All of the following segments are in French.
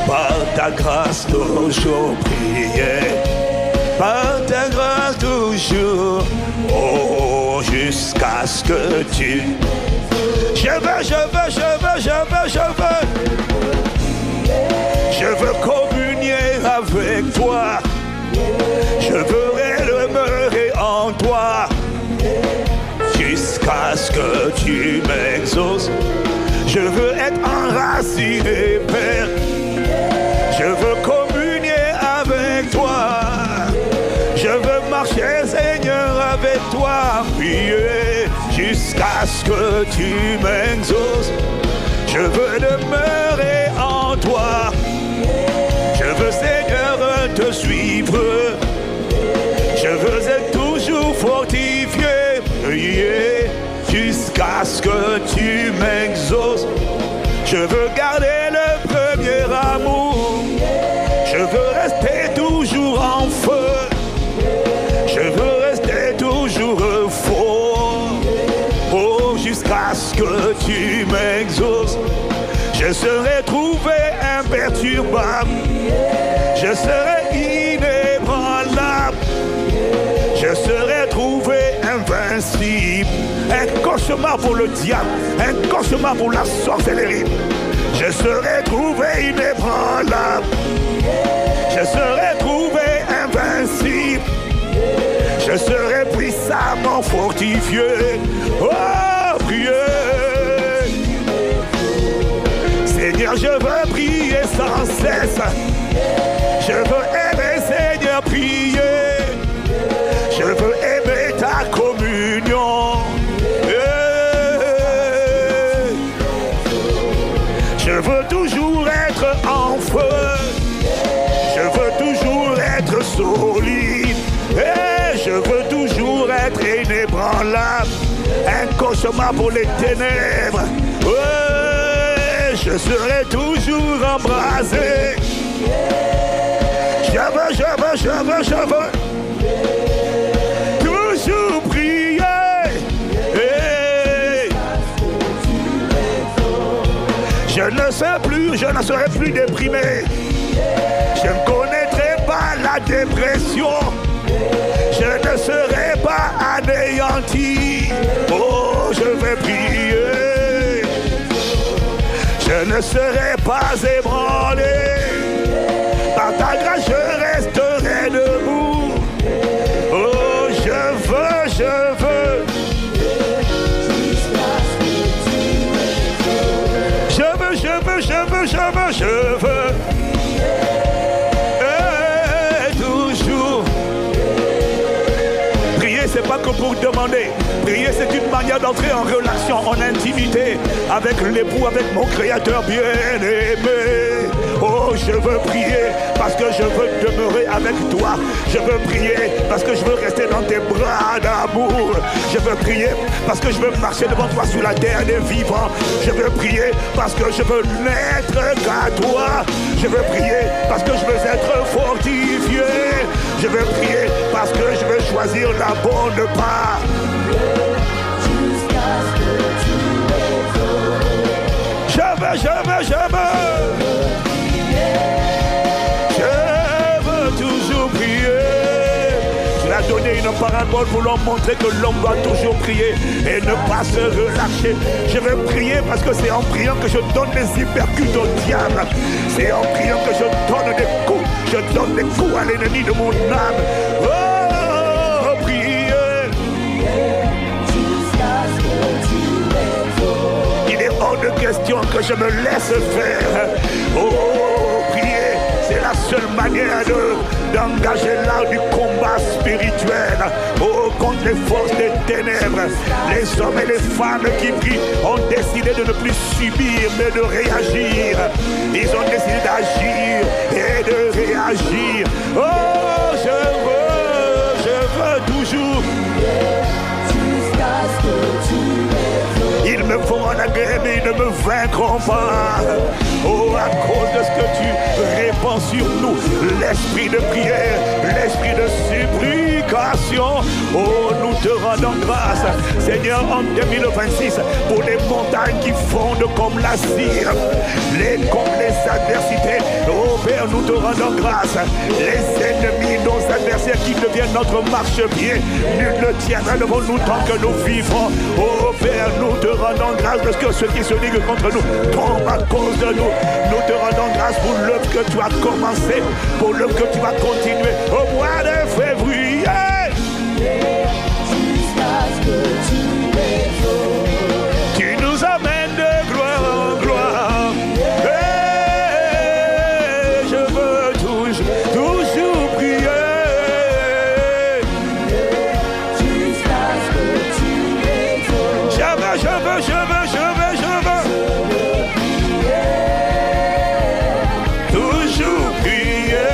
Par ta grâce toujours prier. Par ta grâce toujours. Oh, jusqu'à ce que tu. Je veux communier avec toi. Je veux demeurer en toi. Jusqu'à ce que tu m'exauces. Je veux être enraciné, Père. Je veux communier avec toi. Je veux marcher, Seigneur, avec toi. Prier jusqu'à ce que tu m'exauces. Je veux demeurer en toi. Je veux, Seigneur, te suivre. Je veux être toujours fortifié. Prier jusqu'à ce que tu m'exauces. Je veux garder le premier amour. Je veux rester toujours en feu. Je veux rester toujours fort. Oh, jusqu'à ce que tu m'exauces. Je serai trouvé imperturbable. Je serai inébranlable. Je serai trouvé invincible. Un cauchemar pour le diable, un cauchemar pour la sorcellerie. Je serai trouvé inébranlable. Je serai trouvé invincible. Je serai puissamment fortifié. Oh, priez. Seigneur, je veux prier sans cesse. Je veux aimer, Seigneur, prier. Je veux aimer ta communion. Je veux toujours être en feu. Je veux toujours être solide. Et je veux toujours être inébranlable. Un cauchemar pour les ténèbres. Je serai toujours embrasé. Je veux toujours prier. Hey. Je ne serai plus déprimé. Je ne connaîtrai pas la dépression. Je ne serai pas anéanti. Oh, je vais prier. Je ne serai pas ébranlé. Par ta grâce, je resterai debout. Oh, je veux. Je veux. Et toujours. Prier, c'est pas que pour demander. Prier, c'est une manière d'entrer en relation, en intimité avec l'époux, avec mon Créateur bien-aimé. Oh, je veux prier parce que je veux demeurer avec toi. Je veux prier parce que je veux rester dans tes bras d'amour. Je veux prier parce que je veux marcher devant toi sur la terre des vivants. Je veux prier parce que je veux n'être qu'à toi. Je veux prier parce que je veux être fortifié. Je veux prier parce que je veux choisir la bonne part. Je veux toujours prier. Tu as donné une parabole pour leur montrer que l'homme doit toujours prier et ne pas se relâcher. Je veux prier parce que c'est en priant que je donne des hypercutes au diable. C'est en priant que je donne des coups. Je donne des coups à l'ennemi de mon âme. Oh, prier. Il est hors de question que je me laisse faire. Oh, prier, c'est la seule manière d'engager l'art du combat spirituel. Oh, contre les forces des ténèbres. Les hommes et les femmes qui prient ont décidé de ne plus subir, mais de réagir. Ils ont décidé d'agir et de réagir. Oh, je veux toujours. Ils me feront la guerre, mais ils ne me vaincront pas. Oh, à cause de ce que tu répands sur nous, l'esprit de prière, l'esprit de supplication. Oh, nous te rendons grâce, Seigneur, en 2026, pour les montagnes qui fondent comme la cire, comme les adversités. Oh, Père, nous te rendons grâce. Les ennemis, nos adversaires qui deviennent notre marchepied, nul ne tiendra devant nous tant que nous vivrons. Oh, Père, nous te rendons grâce parce que ceux qui se liguent contre nous tombent à cause de nous. Nous te rendons grâce pour l'œuvre que tu as commencé, pour l'œuvre que tu vas continuer au mois de février. Tu nous amènes de gloire en gloire. Et je veux toujours prier. Jusqu'à ce que tu m'exauces. Je veux. Toujours prier.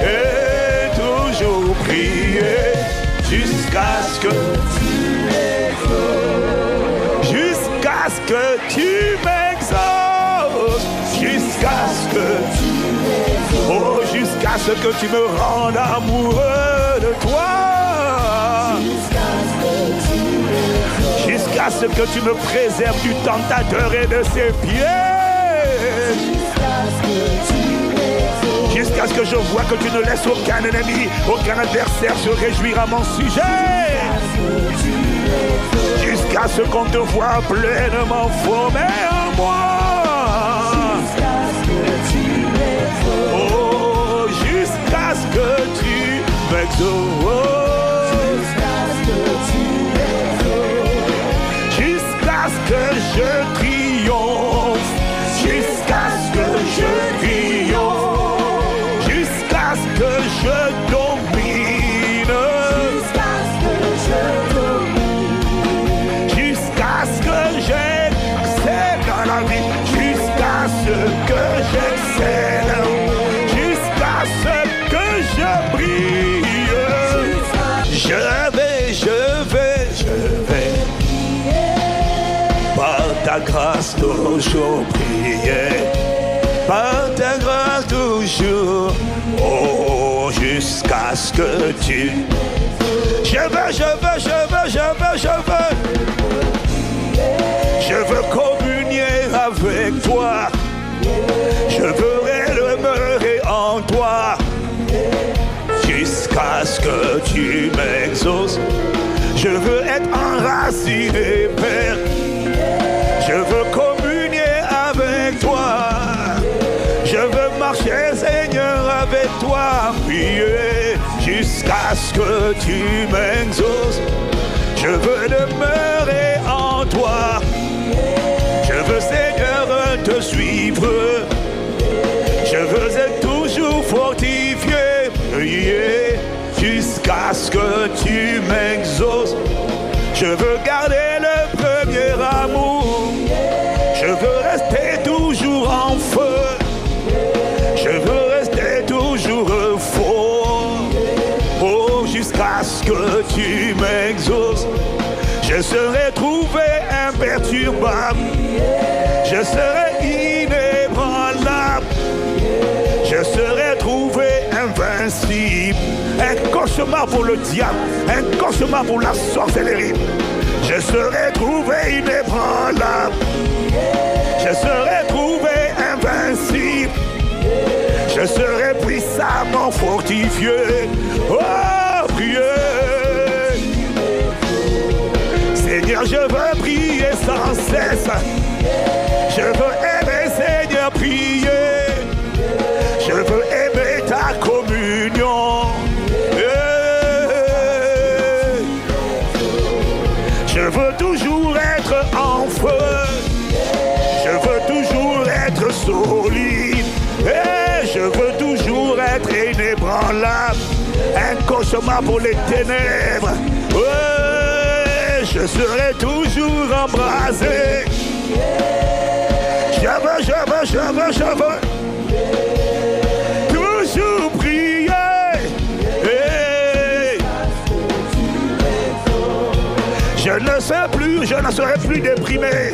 Et toujours prier. Jusqu'à ce que tu m'exauces, jusqu'à ce que tu me rendes amoureux de toi, jusqu'à ce que tu me préserves du tentateur et de ses pieds, jusqu'à ce que je vois que tu ne laisses aucun ennemi, aucun adversaire se réjouir à mon sujet, jusqu'à ce qu'on te voit pleinement formé en moi. Oh, jusqu'à ce que tu m'exauces. Jusqu'à ce que je triomphe. Jusqu'à ce que je triomphe. Jusqu'à ce que je domine. Jusqu'à ce que j'excelle dans la vie. Jusqu'à ce que j'excelle. Jusqu'à ce que je brille. Je vais. Par ta grâce toujours prier. Par ta grâce toujours. Oh, jusqu'à ce que tu. Je veux communier avec toi. Je veux demeurer en toi. Jusqu'à ce que tu m'exauces. Je veux être enraciné, Père. Je veux communier avec toi. Je veux marcher, Seigneur, avec toi. Prier jusqu'à ce que tu m'exauces. Je veux demeurer en toi. Je veux, Seigneur, te suivre. Je veux être toujours fortifié. Prier jusqu'à ce que tu m'exauces. Je veux garder le premier amour. Je veux rester toujours en feu. Je veux rester toujours fort. Oh, jusqu'à ce que tu m'exauces. Je serai trouvé imperturbable. Je serai inébranlable. Je serai trouvé invincible. Un cauchemar pour le diable. Un cauchemar pour la sorcellerie. Je serai trouvé inébranlable. Je serai trouvé invincible. Je serai puissamment fortifié. Oh, priez. Seigneur, je veux prier sans cesse. Je veux aimer, Seigneur, prier. Je veux aimer ta communion. Je veux toujours être en feu. Je veux toujours être solide. Et je veux toujours être inébranlable. Un cauchemar pour les ténèbres. Je serai toujours embrasé. Je veux. Toujours prier. Hey. Je ne serai plus déprimé.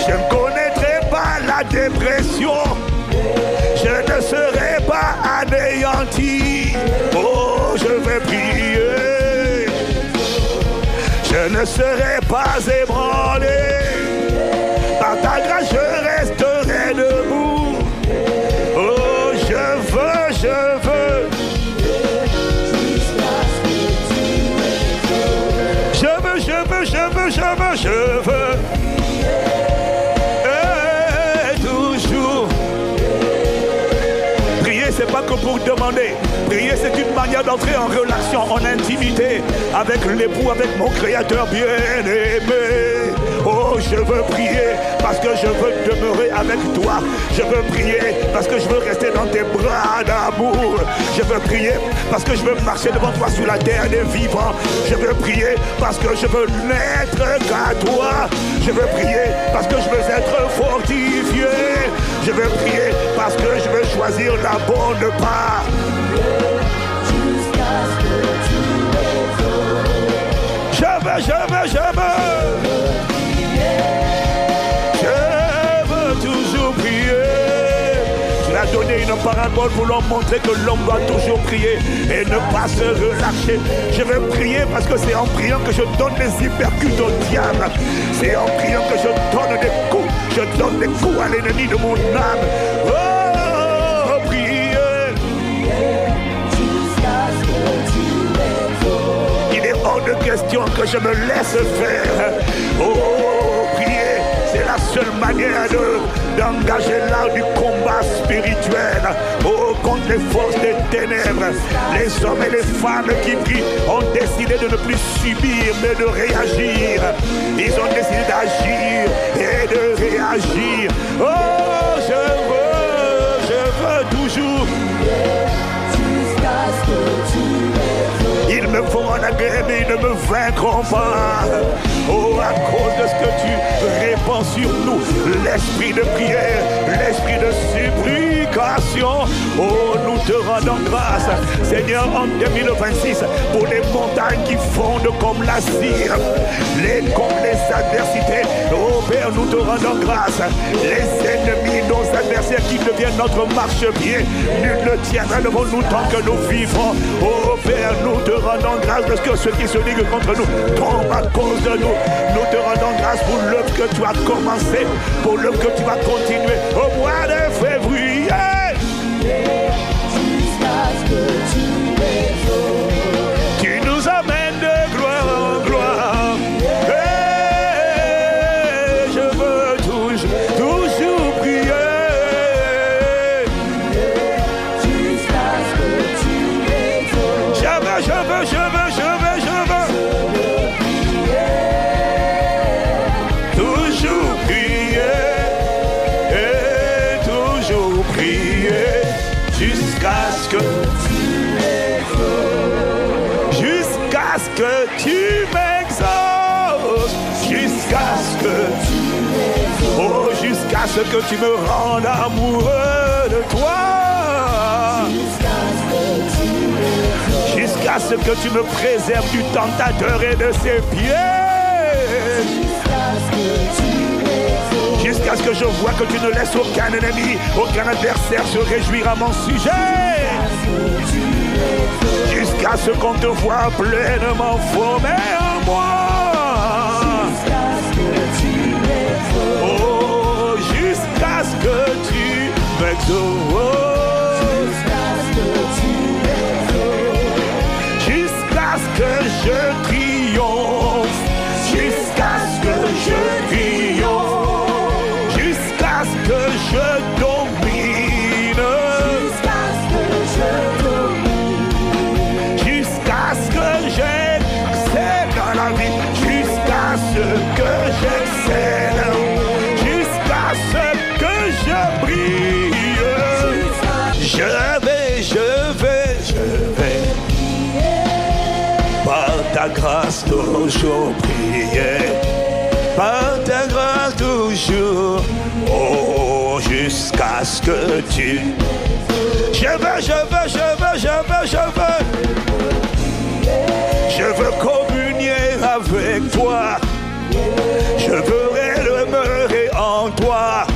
Je ne connaîtrai pas la dépression. serai pas ébranlé. Par ta grâce, je resterai debout. Oh, je veux. Je veux. Et toujours. Prier, c'est pas que pour demander. Prier, c'est une manière d'entrer en relation, en intimité avec l'époux, avec mon Créateur bien-aimé. Oh, je veux prier parce que je veux demeurer avec toi. Je veux prier parce que je veux rester dans tes bras d'amour. Je veux prier parce que je veux marcher devant toi sur la terre des vivants. Je veux prier parce que je veux n'être qu'à toi. Je veux prier parce que je veux être fortifié. Je veux prier parce que je veux choisir la bonne part. Je veux toujours prier. Tu as donné une parabole pour leur montrer que l'homme doit toujours prier et ne pas se relâcher. Je veux prier parce que c'est en priant que je donne des hypercutes au diable. C'est en priant que je donne des coups. Je donne des coups à l'ennemi de mon âme. Oh, prier. Il est hors de question que je me laisse faire. Oh, prier, c'est la seule manière d'engager l'art du combat spirituel. Oh, contre les forces des ténèbres. Les hommes et les femmes qui prient ont décidé de ne plus subir, mais de réagir. Ils ont décidé d'agir et de réagir. Oh, je veux toujours. Ils me font en agrès, mais ils ne me vaincront pas. Oh, à cause de ce que tu répands sur nous, l'esprit de prière, l'esprit de supplication. Oh, nous te rendons grâce, Seigneur, en 2026, pour les montagnes qui fondent comme la cire, comme les adversités. Oh, Père, nous te rendons grâce. Les ennemis, nos adversaires qui deviennent notre marchepied, nul ne tiendra devant nous tant que nous vivrons. Oh, Père, nous te rendons grâce parce que ceux qui se liguent contre nous tombent à cause de nous. Nous te rendons grâce pour l'œuvre que tu as commencé, pour l'œuvre que tu vas continuer au mois de février. Tu nous amènes de gloire en gloire. Et je veux toujours prier. Je veux toujours prier et toujours prier jusqu'à ce que tu m'exauces, jusqu'à ce que tu me rendes amoureux de toi. Jusqu'à ce que tu me préserves du tentateur et de ses pieds. Jusqu'à ce que je vois que tu ne laisses aucun ennemi, aucun adversaire se réjouir à mon sujet. Jusqu'à ce qu'on te voit pleinement formé en moi. Oh, jusqu'à ce que tu m'exauces. Jusqu'à ce que je triomphe, jusqu'à ce que je triomphe, jusqu'à ce que je domine, jusqu'à ce que j'excelle dans la vie, jusqu'à ce que j'excelle, jusqu'à ce que je brille. Je vais par ta grâce toujours prier, par ta grâce toujours, oh, jusqu'à ce que tu... Je veux communier avec toi, je veux demeurer en toi,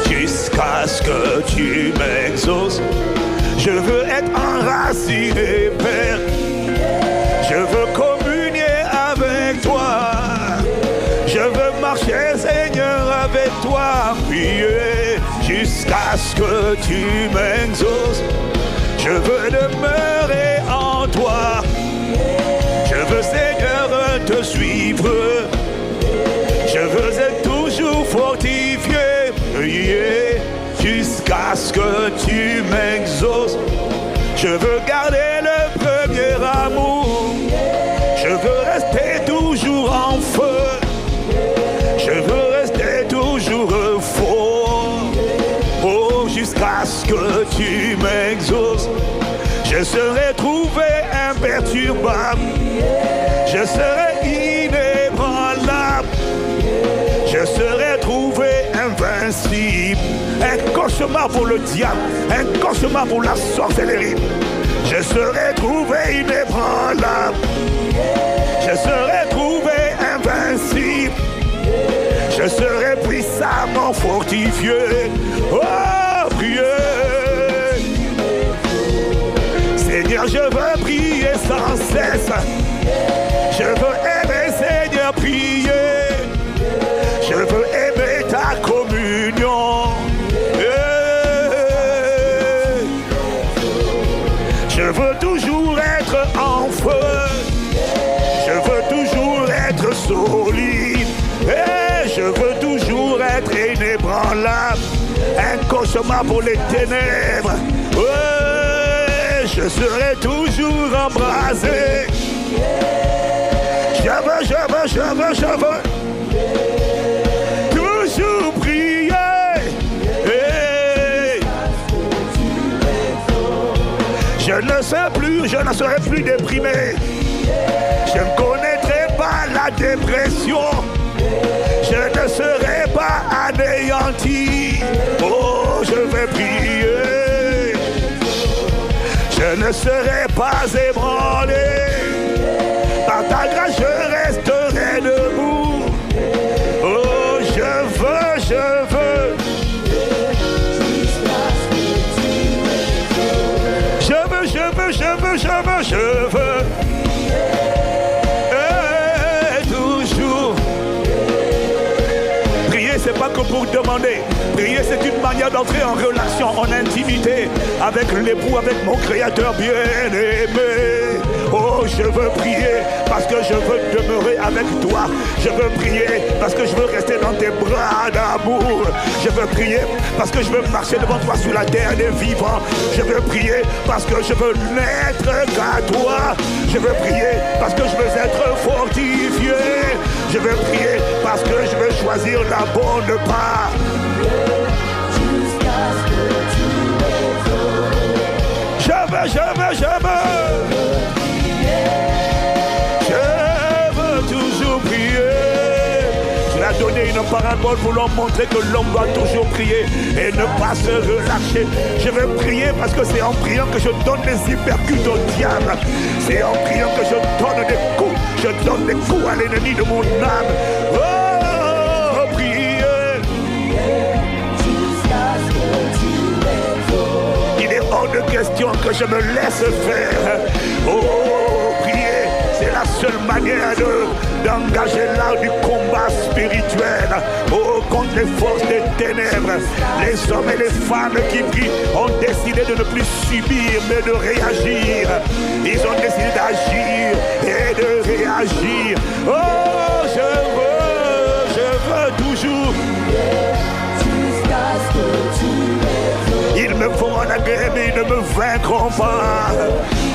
jusqu'à ce que tu m'exauces. Je veux être enraciné, Père. Je veux communier avec marcher, Seigneur, avec toi, prier jusqu'à ce que tu m'exauces. Je veux demeurer en toi. Je veux, Seigneur, te suivre. Je veux être toujours fortifié, prier jusqu'à ce que tu m'exauces. Je veux garder le premier amour. Je veux rester toujours en feu. Je veux rester toujours fort. Oh, jusqu'à ce que tu m'exauces. Je serai trouvé imperturbable. Je serai inébranlable. Je serai trouvé invincible. Un cauchemar pour le diable, un cauchemar pour la sorcellerie. Je serai trouvé inébranlable. Je serai trouvé invincible. Je serai puissamment fortifié. Oh, priez. Seigneur, je veux prier sans cesse. Je veux aimer, Seigneur, prier. Je veux aimer ta communion. Je veux toujours être en feu. Je veux toujours être solide. Et je veux toujours être inébranlable. Un cauchemar pour les ténèbres. Ouais, je serai toujours embrasé. Je veux. Toujours prier. Hey. Je ne serai plus déprimé. Je ne connaîtrai pas la dépression. Je ne serai pas anéanti. Oh, je vais prier. Je ne serai pas ébranlé. Par ta grâce, je resterai debout. Oh, je veux. Je veux. Et toujours. Prier, c'est pas que pour demander. Prier, c'est une manière d'entrer en relation, en intimité avec l'époux, avec mon Créateur bien-aimé. Oh, je veux prier parce que je veux demeurer avec toi. Je veux prier parce que je veux rester dans tes bras d'amour. Je veux prier parce que je veux marcher devant toi sur la terre des vivants. Je veux prier parce que je veux n'être qu'à toi. Je veux prier parce que je veux être fortifié. Je veux prier parce que je veux choisir la bonne part. Je veux toujours prier. Tu as donné une parabole pour leur montrer que l'homme doit toujours prier et ne pas se relâcher. Je veux prier parce que c'est en priant que je donne des hypercutes au diable. C'est en priant que je donne des coups. Je donne des coups à l'ennemi de mon âme. Oh, prier. Il est hors de question que je me laisse faire. Oh, prier, c'est la seule manière d'engager l'art du combat spirituel. Oh, contre les forces des ténèbres. Les hommes et les femmes qui prient ont décidé de ne plus subir, mais de réagir. Ils ont décidé d'agir et de réagir. Oh, je veux toujours. Ils me feront la guerre, mais ils ne me vaincront pas.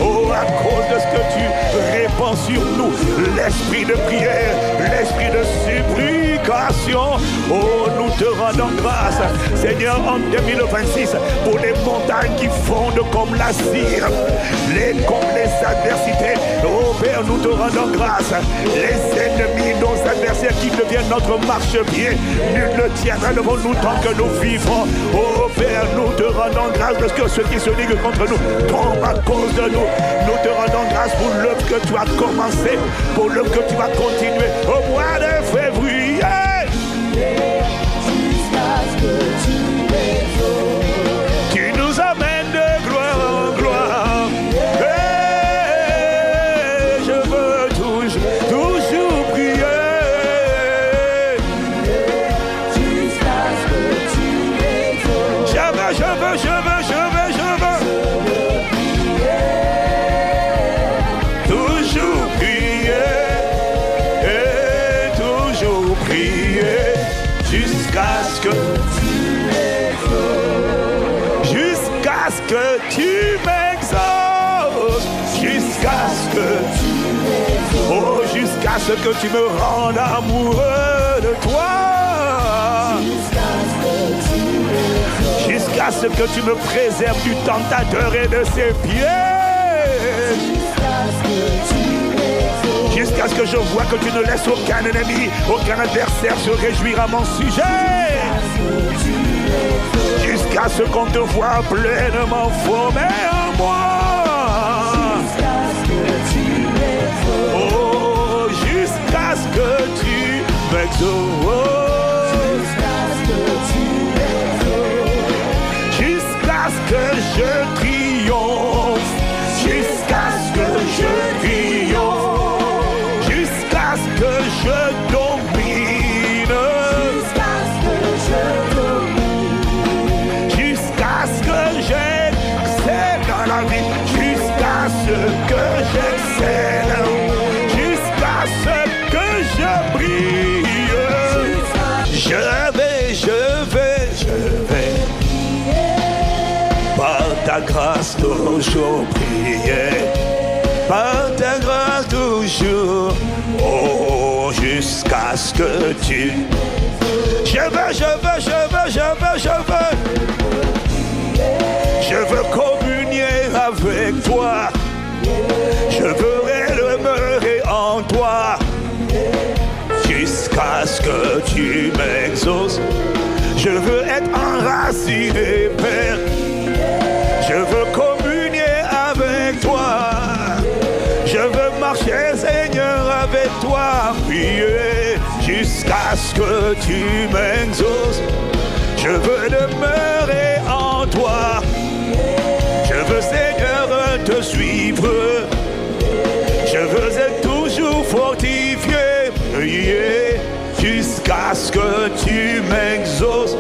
Oh, à cause de ce que tu répands sur nous, l'esprit de prière, l'esprit de supplication. Oh, nous te rendons grâce, Seigneur, en 2026, pour les montagnes qui fondent comme la cire, comme les adversités. Oh, Père, nous te rendons grâce. Les ennemis, nos adversaires qui deviennent notre marchepied, nul ne tiendra devant nous tant que nous vivons. Oh, Père, nous te rendons grâce parce que ceux qui se liguent contre nous tombent à cause de nous. Nous te rendons grâce pour l'œuvre que tu as commencé, pour l'œuvre que tu vas continuer au mois de février. Tu nous amènes de gloire en gloire. Et je veux toujours prier. prier jusqu'à ce que tu m'exauces, jusqu'à ce que jusqu'à ce que tu me rendes amoureux de toi, jusqu'à ce que tu me préserves du tentateur et de ses pieds, jusqu'à ce que je vois que tu ne laisses aucun ennemi, aucun adversaire se réjouir à mon sujet, jusqu'à ce qu'on te voit pleinement formé en moi. Oh, jusqu'à ce que tu m'exauces, jusqu'à ce que je triomphe, jusqu'à ce que je triomphe, jusqu'à ce que je domine, jusqu'à ce que j'excelle dans la vie, jusqu'à ce que j'excelle, jusqu'à ce que je brille. Je vais par ta grâce toujours prier, par ta grâce toujours, oh, jusqu'à ce que tu... Je veux communier avec toi, je veux demeurer en toi, jusqu'à ce que tu m'exauces. Je veux être enraciné, Père. Je veux communier avec toi. Je veux marcher, Seigneur, avec toi. Prier jusqu'à ce que tu m'exauces. Je veux demeurer en toi. Je veux, Seigneur, te suivre. Je veux être toujours fortifié. Prier jusqu'à ce que tu m'exauces.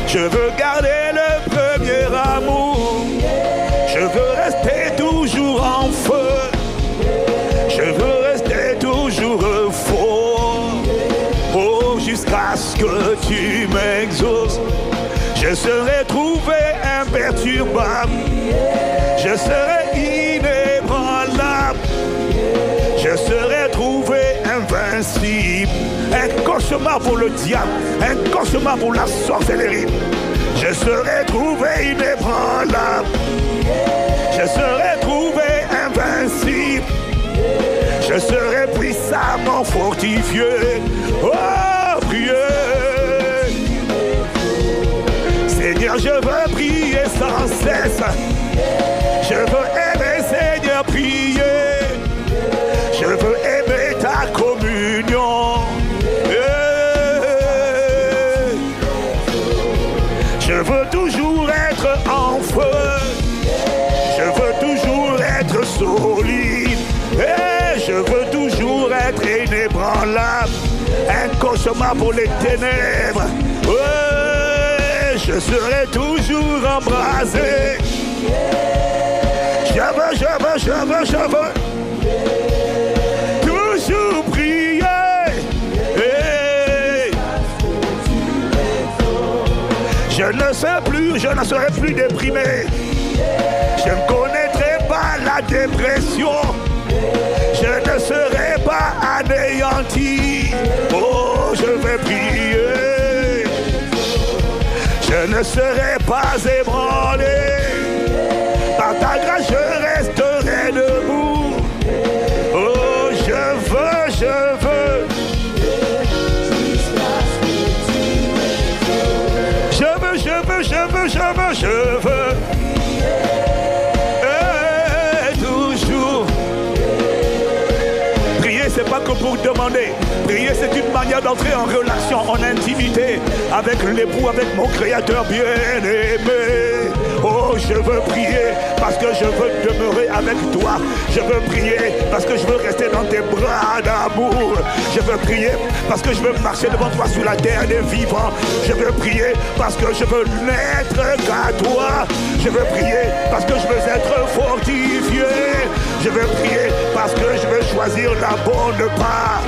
Je veux garder le premier amour. Je veux rester toujours en feu. Je veux rester toujours fort. Oh, jusqu'à ce que tu m'exauces. Je serai trouvé imperturbable. Je serai inébranlable. Je serai trouvé invincible. Un cauchemar pour le diable, un cauchemar pour la sorcellerie. Je serai trouvé inébranlable. Je serai trouvé invincible. Je serai puissamment fortifié. Oh, priez. Seigneur, je veux prier sans cesse. Je veux aimer, Seigneur, prier. Je veux aimer ta communion. Je veux toujours être en feu. Je veux toujours être solide. Et je veux toujours être inébranlable. Un cauchemar pour les ténèbres. Je serai toujours embrasé. Je veux toujours prier. Je ne serai plus déprimé. Je ne connaîtrai pas la dépression. Je ne serai pas anéanti. Oh, je vais prier. Je ne serai pas ébranlé. Par ta grâce, je resterai debout. Oh, je veux. Je veux. Et toujours. Prier, c'est pas que pour demander. Prier, c'est une manière d'entrer en relation, en intimité avec l'époux, avec mon Créateur bien-aimé. Oh, je veux prier parce que je veux demeurer avec toi. Je veux prier parce que je veux rester dans tes bras d'amour. Je veux prier parce que je veux marcher devant toi sur la terre des vivants. Je veux prier parce que je veux n'être qu'à toi. Je veux prier parce que je veux être fortifié. Je veux prier parce que je veux choisir la bonne part.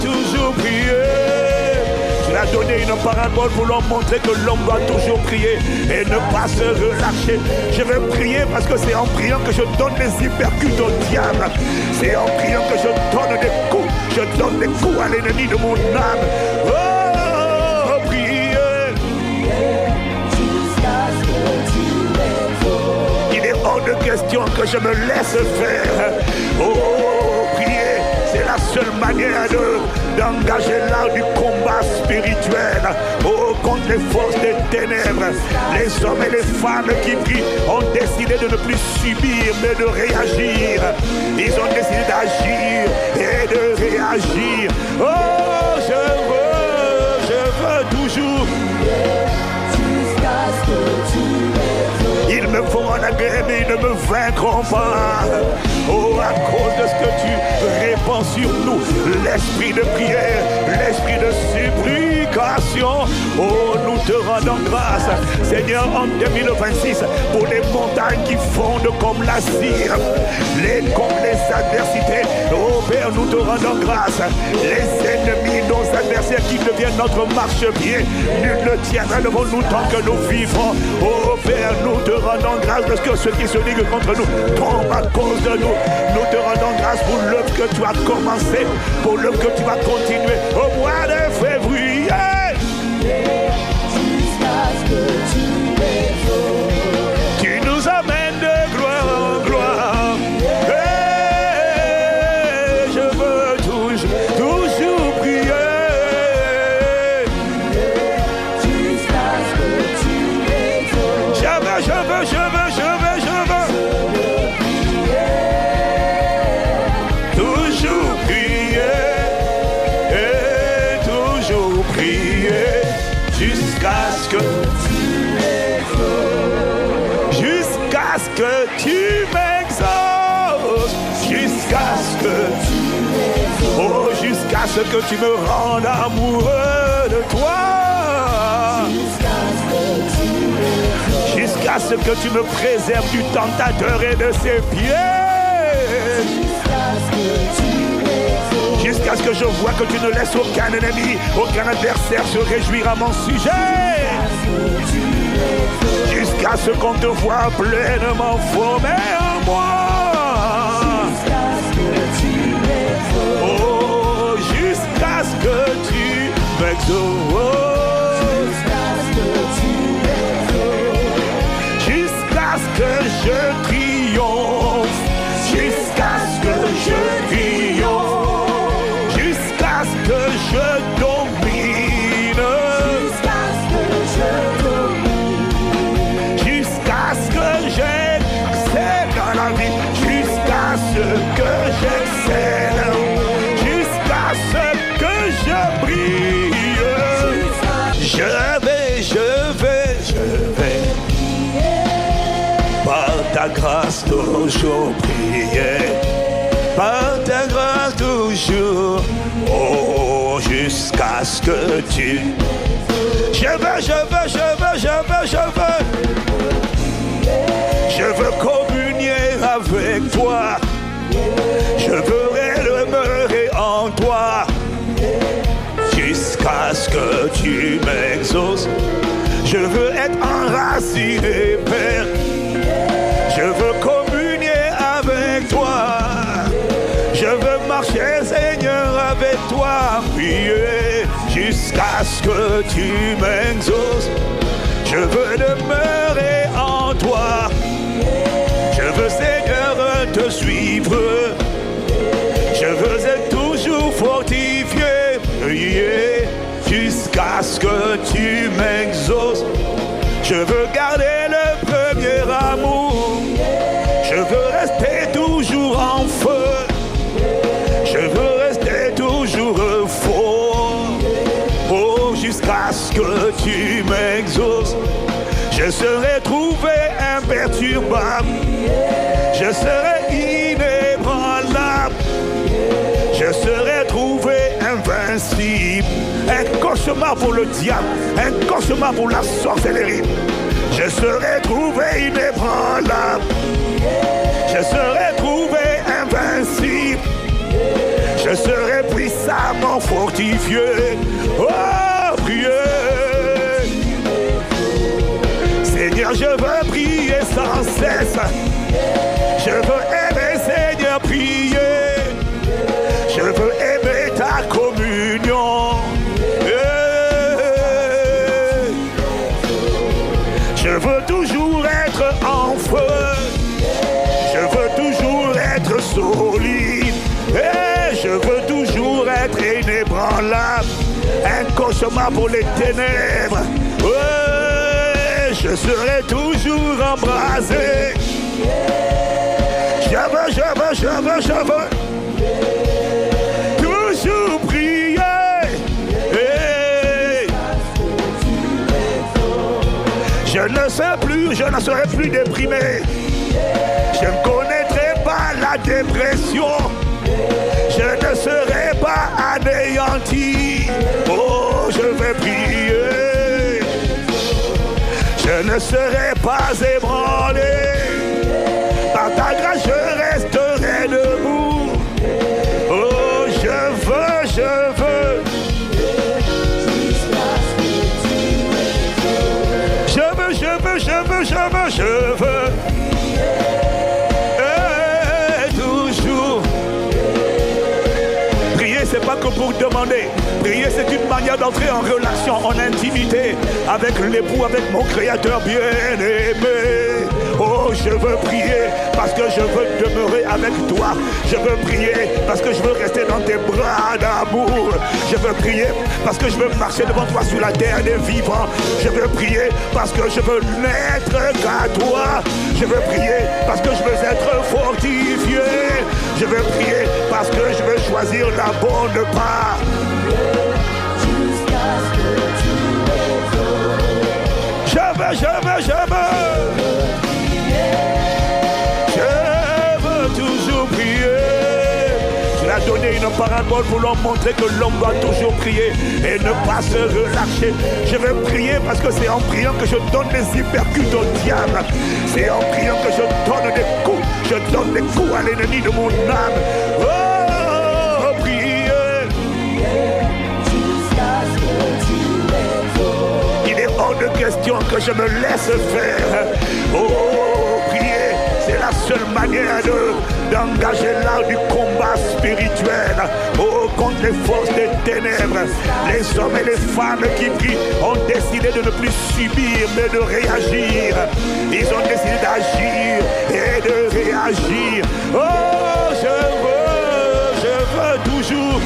toujours prier. Je vais donner une parabole pour leur montrer que l'homme doit toujours prier et ne pas se relâcher. Je vais prier parce que c'est en priant que je donne les hypercutes au diable. C'est en priant que je donne des coups. Je donne des coups à l'ennemi de mon âme. Oh, prier. Il est hors de question que je me laisse faire. Oh, prier, c'est la seule manière d'engager l'art du combat spirituel. Oh, contre les forces des ténèbres. Les hommes et les femmes qui prient ont décidé de ne plus subir, mais de réagir. Ils ont décidé d'agir et de réagir. Oh, je veux toujours. Ils me feront la guerre, mais ils ne me vaincront pas. Oh, à cause de ce que tu répands sur nous, l'esprit de prière, l'esprit de supplication. Oh, nous te rendons grâce, Seigneur, en 2026, pour les montagnes qui fondent comme la cire, comme les adversités. Oh, Père, nous te rendons grâce. Les ennemis, nos adversaires qui deviennent notre marchepied, nul ne tiendra devant nous tant que nous vivons. Oh, Père, nous te rendons grâce parce que ceux qui se liguent contre nous tombent à cause de nous. Nous te rendons grâce pour l'œuvre que tu as commencé, pour l'œuvre que tu vas continuer au mois de février. Tu nous amènes de gloire en gloire. Et je veux toujours prier. Je veux. Toujours prier. Et toujours prier. Jusqu'à ce que tu m'exauces. Jusqu'à ce que tu me rendes amoureux de toi. Jusqu'à ce que tu me préserves du tentateur et de ses pieds. Jusqu'à ce que je vois que tu ne laisses aucun ennemi, aucun adversaire se réjouir à mon sujet. Jusqu'à ce qu'on te voit pleinement formé en moi. Oh, jusqu'à ce que tu m'exauces. Jusqu'à ce que je triomphe. Jusqu'à ce que je triomphe. Jusqu'à ce que je domine. Jusqu'à ce que j'excelle dans la vie. Jusqu'à ce que j'excelle. Jusqu'à ce que je brille. Je vais. Par ta grâce toujours prier. Par ta grâce toujours. Oh, jusqu'à ce que tu. Je veux communier avec toi. Je veux demeurer en toi. Jusqu'à ce que tu m'exauces. Je veux être enraciné, Père. Je veux communier avec toi. Je veux marcher, Seigneur, avec toi. Prier jusqu'à ce que tu m'exauces. Je veux demeurer en toi. Je veux, Seigneur, te suivre. Je veux être toujours fortifié. Prier jusqu'à ce que tu m'exauces. Je veux garder le premier amour. Je veux rester toujours en feu. Je veux rester toujours fort. Oh, jusqu'à ce que tu m'exauces. Je serai trouvé imperturbable. Je serai inébranlable. Je serai trouvé invincible. Un cauchemar pour le diable, un cauchemar pour la sorcellerie. Je serai trouvé inébranlable. Je serai trouvé fortifié. Oh, priez. Seigneur, je veux prier sans cesse. Je veux aimer, Seigneur, prier. Je veux aimer ta communion. Je veux toujours être en feu. Je veux toujours être solide. Et je veux toujours être inébranlable. Un cauchemar pour les ténèbres. Ouais, je serai toujours embrasé. Je veux toujours prier. Je ne serai plus déprimé. Je ne connaîtrai pas la dépression. Je ne serai pas anéanti. Oh, je vais prier. Je ne serai pas ébranlé. Par ta grâce, je resterai debout. Oh, je veux. Je veux. Et toujours. Prier, c'est pas que pour demander. Prier, c'est une manière d'entrer en relation, en intimité avec l'époux, avec mon Créateur bien-aimé. Oh, je veux prier parce que je veux demeurer avec toi. Je veux prier parce que je veux rester dans tes bras d'amour. Je veux prier parce que je veux marcher devant toi sur la terre des vivants. Je veux prier parce que je veux n'être qu'à toi. Je veux prier parce que je veux être fortifié. Je veux prier parce que je veux choisir la bonne part. Je veux toujours prier. Tu as donné une parabole pour leur montrer que l'homme doit toujours prier et ne pas se relâcher. Je veux prier parce que c'est en priant que je donne des hypercutes au diable. C'est en priant que je donne des coups. Je donne des coups à l'ennemi de mon âme. Oh, prier. Hors de question que je me laisse faire. Oh, prier, c'est la seule manière d'engager l'art du combat spirituel. Oh, contre les forces des ténèbres. Les hommes et les femmes qui prient ont décidé de ne plus subir, mais de réagir. Ils ont décidé d'agir et de réagir. Oh, je veux toujours.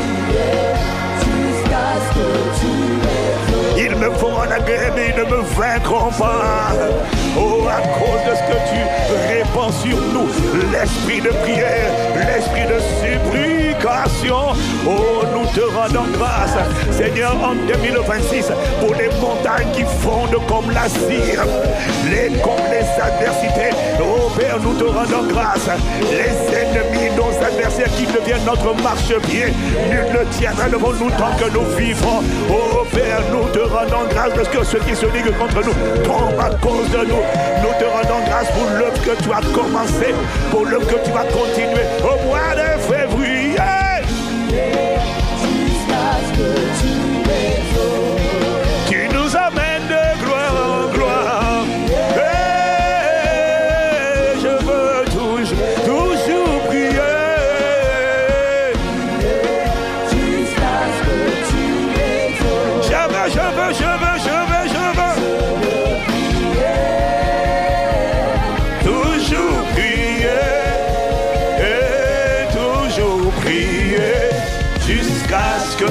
Ils me font en guerre, mais ils ne me vaincront pas. Oh, à cause de ce que tu répands sur nous, l'esprit de prière, l'esprit de supplication. Oh, nous te rendons grâce, Seigneur, en 2026, pour les montagnes qui fondent comme la cire, comme les adversités. Oh, Père, nous te rendons grâce. Les ennemis, nos adversaires qui deviennent notre marchepied, nul ne tiendra devant nous tant que nous vivrons. Oh, Père, nous te rendons grâce parce que ceux qui se liguent contre nous tombent à cause de nous. Nous te rendons grâce pour l'œuvre que tu as commencé, pour l'œuvre que tu vas continuer au mois de février. Tu nous amènes de gloire en gloire. Et je veux toujours prier. Je veux. Toujours prier. Et toujours prier. Jusqu'à ce que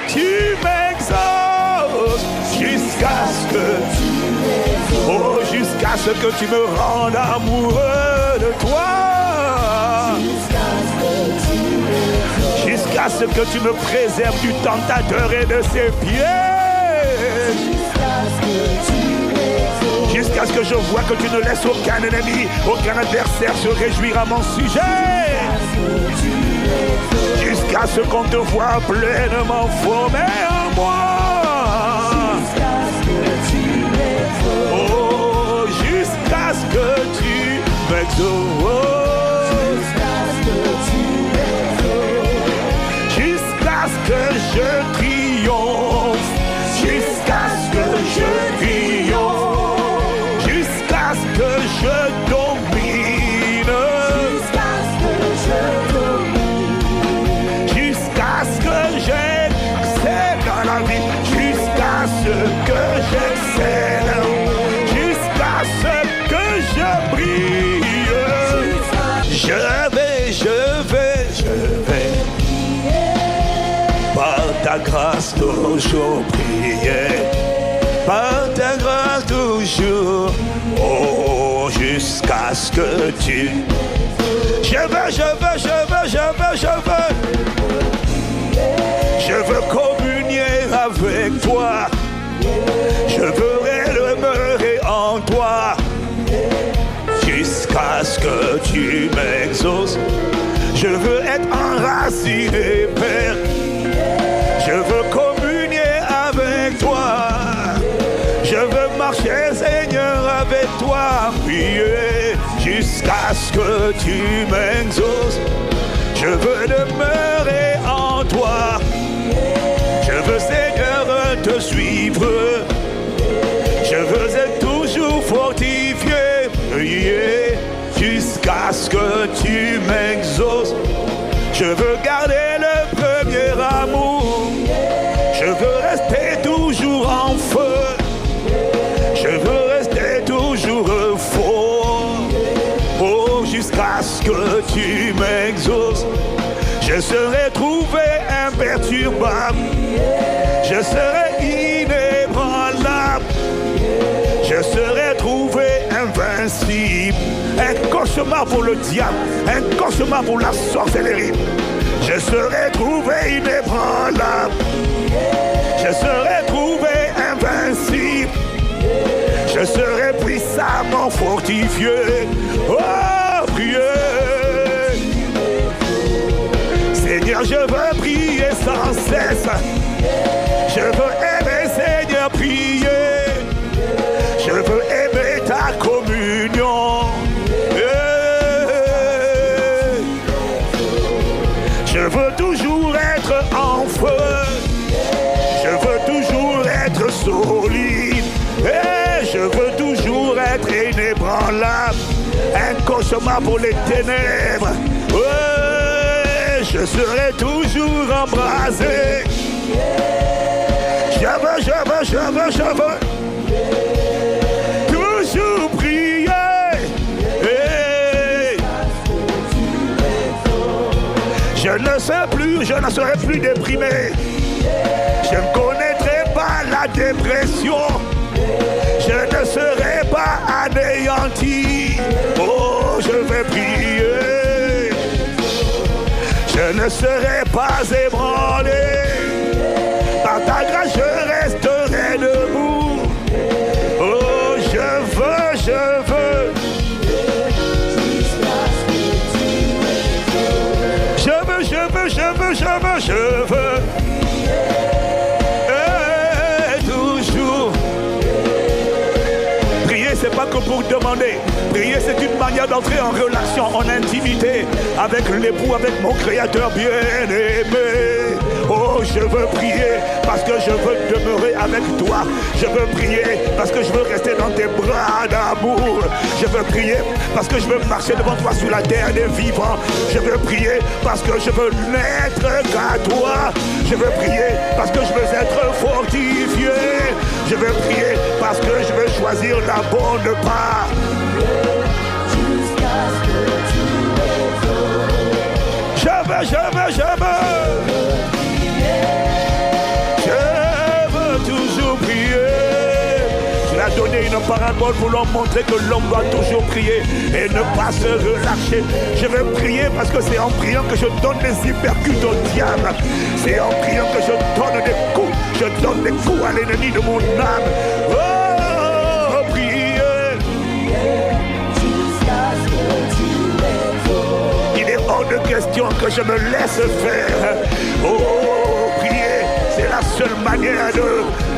tu m'exauces. Jusqu'à ce que tu me rendes amoureux de toi. Jusqu'à ce que tu me préserves du tentateur et de ses pièges. Jusqu'à ce que je vois que tu ne laisses aucun ennemi, aucun adversaire se réjouir à mon sujet. Jusqu'à ce qu'on te voit pleinement formé en moi. Oh, jusqu'à ce que tu m'exauces. ta grâce toujours prier. Par ta grâce toujours, oh, jusqu'à ce que tu... Je veux communier avec toi. Je veux demeurer en toi. Jusqu'à ce que tu m'exauces. Je veux être enraciné, Père. Je veux communier avec toi. Je veux marcher, Seigneur, avec toi. Prier jusqu'à ce que tu m'exauces. Je veux demeurer en toi. Je veux, Seigneur, te suivre. Je veux être toujours fortifié. Prier jusqu'à ce que tu m'exauces. Je veux garder le premier amour. Je veux rester toujours en feu. Je veux rester toujours fort. Oh, jusqu'à ce que tu m'exauces. Je serai trouvé imperturbable. Je serai inébranlable. Je serai trouvé invincible. Un cauchemar pour le diable, un cauchemar pour la sorcellerie. Je serai trouvé inébranlable. Je serai trouvé invincible. Je serai puissamment fortifié. Oh, priez. Seigneur, je veux prier sans cesse. Je veux aimer, Seigneur, prier. Je veux aimer ta communion. Je veux toujours être en feu. Je veux toujours être solide. Et je veux toujours être inébranlable. Un cauchemar pour les ténèbres. Je serai toujours embrasé. Je veux toujours prier. Hey. Je ne serai plus déprimé. Je ne connaîtrai pas la dépression. Je ne serai pas anéanti. Oh, je vais prier. Je ne serai pas ébranlé. Par ta grâce, je resterai debout. Oh, je veux. Je veux. Et toujours. Prier, c'est pas que pour demander. Prier, c'est une manière d'entrer en relation, en intimité avec l'époux, avec mon Créateur bien-aimé. Oh, je veux prier parce que je veux demeurer avec toi. Je veux prier parce que je veux rester dans tes bras d'amour. Je veux prier parce que je veux marcher devant toi sur la terre des vivants. Je veux prier parce que je veux n'être qu'à toi. Je veux prier parce que je veux être fortifié. Je veux prier parce que je veux choisir la bonne part. Je veux toujours prier. Tu as donné une parabole pour leur montrer que l'homme doit toujours prier et ne pas se relâcher. Je veux prier parce que c'est en priant que je donne des hypercutes au diable. C'est en priant que je donne des coups. Je donne des coups à l'ennemi de mon âme. Oh, prier. Il est hors de question que je me laisse faire. Oh, prier, c'est la seule manière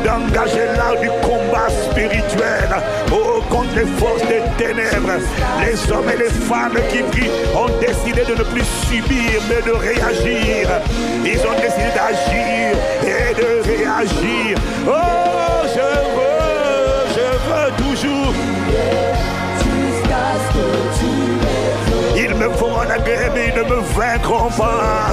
d'engager l'art du combat spirituel. Oh, contre les forces des ténèbres. Les hommes et les femmes qui prient ont décidé de ne plus subir, mais de réagir. Ils ont décidé d'agir et de réagir. Oh, je veux toujours. Ils me feront la guerre, mais ils ne me vaincront pas.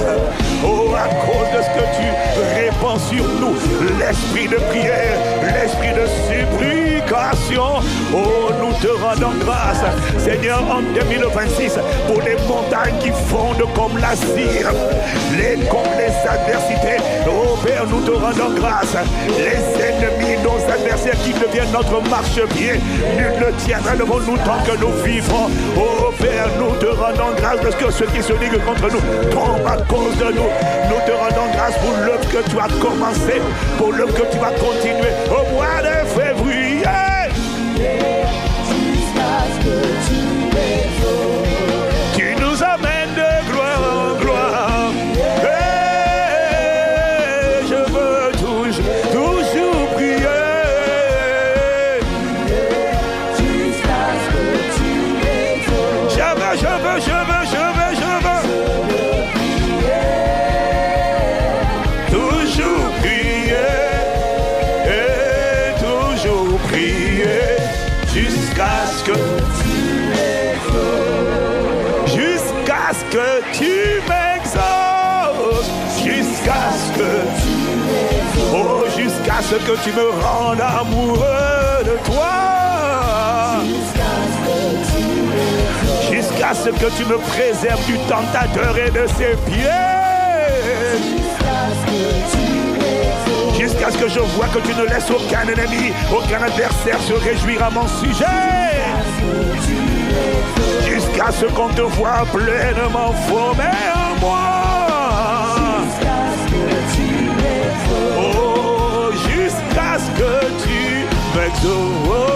Oh, à cause de ce que tu répands sur nous, l'esprit de prière, l'esprit de supplication. Oh, nous te rendons grâce, Seigneur, en 2026, pour les montagnes qui fondent comme la cire, comme les adversités. Oh Père, nous te rendons grâce. Les ennemis, nos adversaires qui deviennent notre marchepied, nul ne tiendra devant nous tant que nous vivrons. Oh Père, nous te rendons grâce parce que ceux qui se liguent contre nous tombent à cause de nous. Nous te rendons grâce pour l'œuvre que tu as commencé, pour l'œuvre que tu vas continuer au mois de février. Tu nous amènes de gloire en gloire. Et je veux toujours prier. Je veux toujours prier et toujours prier jusqu'à ce que tu m'exauces, jusqu'à ce que tu me rendes amoureux de toi, jusqu'à ce que tu me préserves du tentateur et de ses pieds, jusqu'à ce que je vois que tu ne laisses aucun ennemi, aucun adversaire se réjouir à mon sujet, jusqu'à ce qu'on te voit pleinement formé en moi. Oh, jusqu'à ce que tu m'exauces.